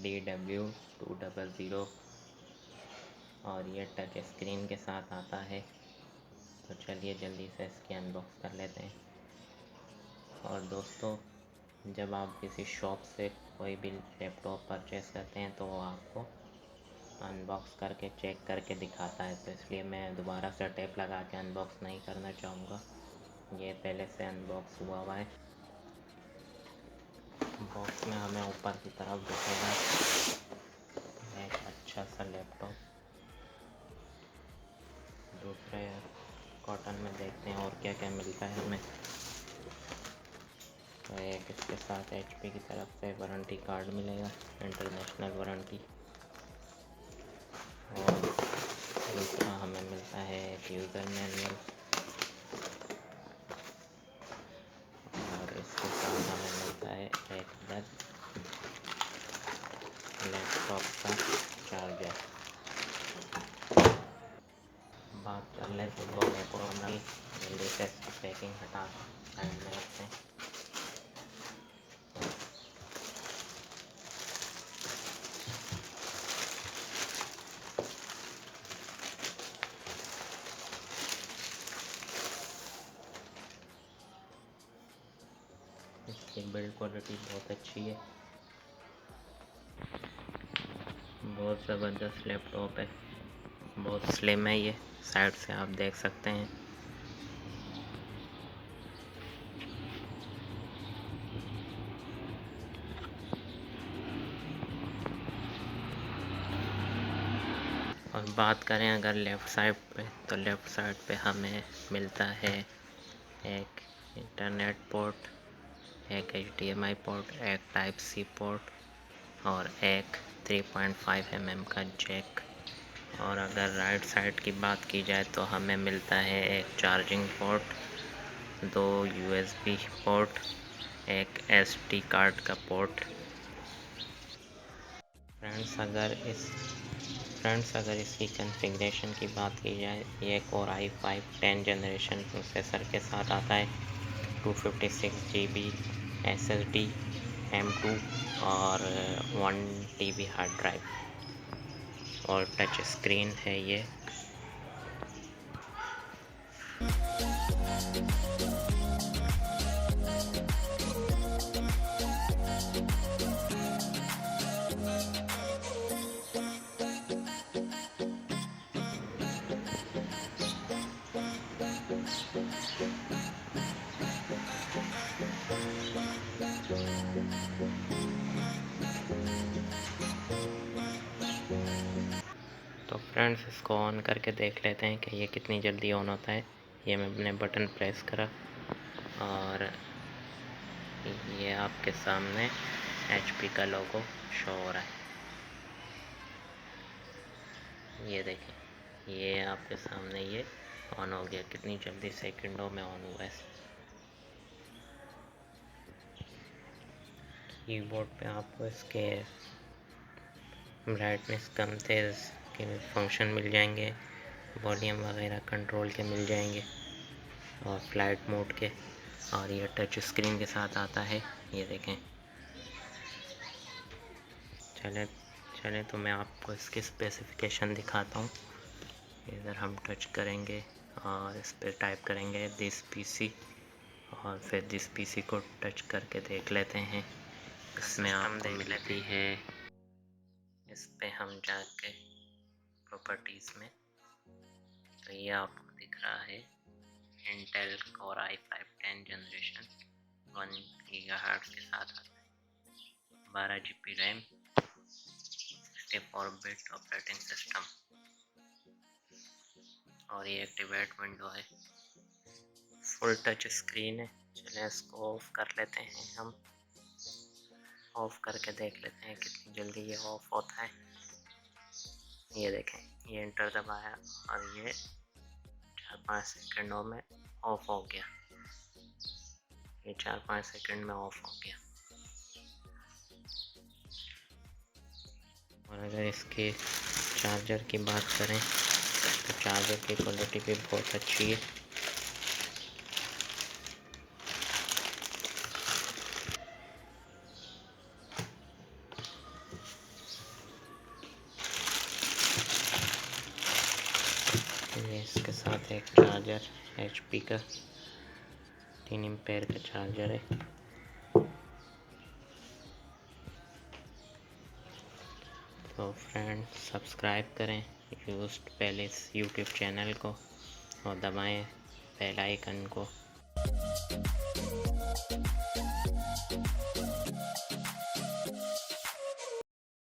DW200 और ये touch screen के साथ आता है। तो चलिए जल्दी से इसकी अनबॉक्स कर लेते हैं। और दोस्तों, जब आप किसी शॉप से कोई भी लैपटॉप परचेज़ करते हैं तो वो आपको अनबॉक्स करके चेक करके दिखाता है, तो इसलिए मैं दोबारा से टेप लगा के अनबॉक्स नहीं करना चाहूँगा। ये पहले से अनबॉक्स हुआ हुआ है। बॉक्स में हमें ऊपर की तरफ दिखेगा एक अच्छा सा लैपटॉप। दूसरे कॉटन में देखते हैं और क्या क्या मिलता है हमें। तो एक इसके साथ HP की तरफ से वारंटी कार्ड मिलेगा, इंटरनेशनल वारंटी। और दूसरा हमें मिलता है एक यूज़र मैनुअल। और इसके साथ हमें मिलता है एक लैपटॉप का चार्जर। बात कर लेते हैं लैपटॉप की। जल्दी से पैकिंग हटा साइड में रखते हैं। इसकी बिल्ड क्वालिटी बहुत अच्छी है, बहुत ज़बरदस्त लैपटॉप है, बहुत स्लिम है। ये साइड से आप देख सकते हैं। और बात करें अगर लेफ़्ट साइड पे, तो लेफ़्ट साइड पे हमें मिलता है एक इंटरनेट पोर्ट, एक HDMI पोर्ट, एक टाइप C पोर्ट और एक 3.5 mm का जैक। और अगर राइट साइड की बात की जाए तो हमें मिलता है एक चार्जिंग पोर्ट, 2 USB पोर्ट, एक SD कार्ड का पोर्ट। फ्रेंड्स अगर इसकी कॉन्फ़िगरेशन की बात की जाए, ये Core i5 10 जनरेशन प्रोसेसर के साथ आता है, 256 GB SSD, M2 और 1 TB हार्ड ड्राइव और टच स्क्रीन है ये। तो फ्रेंड्स, इसको ऑन करके देख लेते हैं कि ये कितनी जल्दी ऑन होता है। ये मैंने बटन प्रेस करा और ये आपके सामने HP का लोगो शो हो रहा है। ये देखें, ये आपके सामने ये ऑन हो गया। कितनी जल्दी सेकंडों में ऑन हुआ है। कीबोर्ड पे आपको इसके ब्राइटनेस कम तेज़ के फंक्शन मिल जाएंगे, वॉल्यूम वगैरह कंट्रोल के मिल जाएंगे और फ्लाइट मोड के। और ये टच स्क्रीन के साथ आता है, ये देखें। चले तो मैं आपको इसकी स्पेसिफिकेशन दिखाता हूँ। इधर हम टच करेंगे और इस पर टाइप करेंगे दिस PC और फिर दिस PC को टच करके देख लेते हैं। इसमें आपको मिलती है, इस पे हम जाके प्रॉपर्टीज़ में, तो ये आपको दिख रहा है Intel Core i5 10 generation 1 GHz के साथ आता है, 12 GB RAM, 64 bit operating system और ये एक्टिवेट विंडो है। फुल टच स्क्रीन है। चलिए इसको ऑफ कर लेते हैं। हम ऑफ करके देख लेते हैं कितनी जल्दी ये ऑफ होता है। ये देखें, ये एंटर दबाया और ये 4-5 सेकंडों में ऑफ हो गया। ये 4-5 सेकंड में ऑफ हो गया। और अगर इसके चार्जर की बात करें तो चार्जर की क्वालिटी भी बहुत अच्छी है। ये इसके साथ एक चार्जर HP का 3 एम्पेयर का चार्जर है। तो फ्रेंड्स सब्सक्राइब करें पहले इस YouTube चैनल को और दबाएं बेल आइकन को।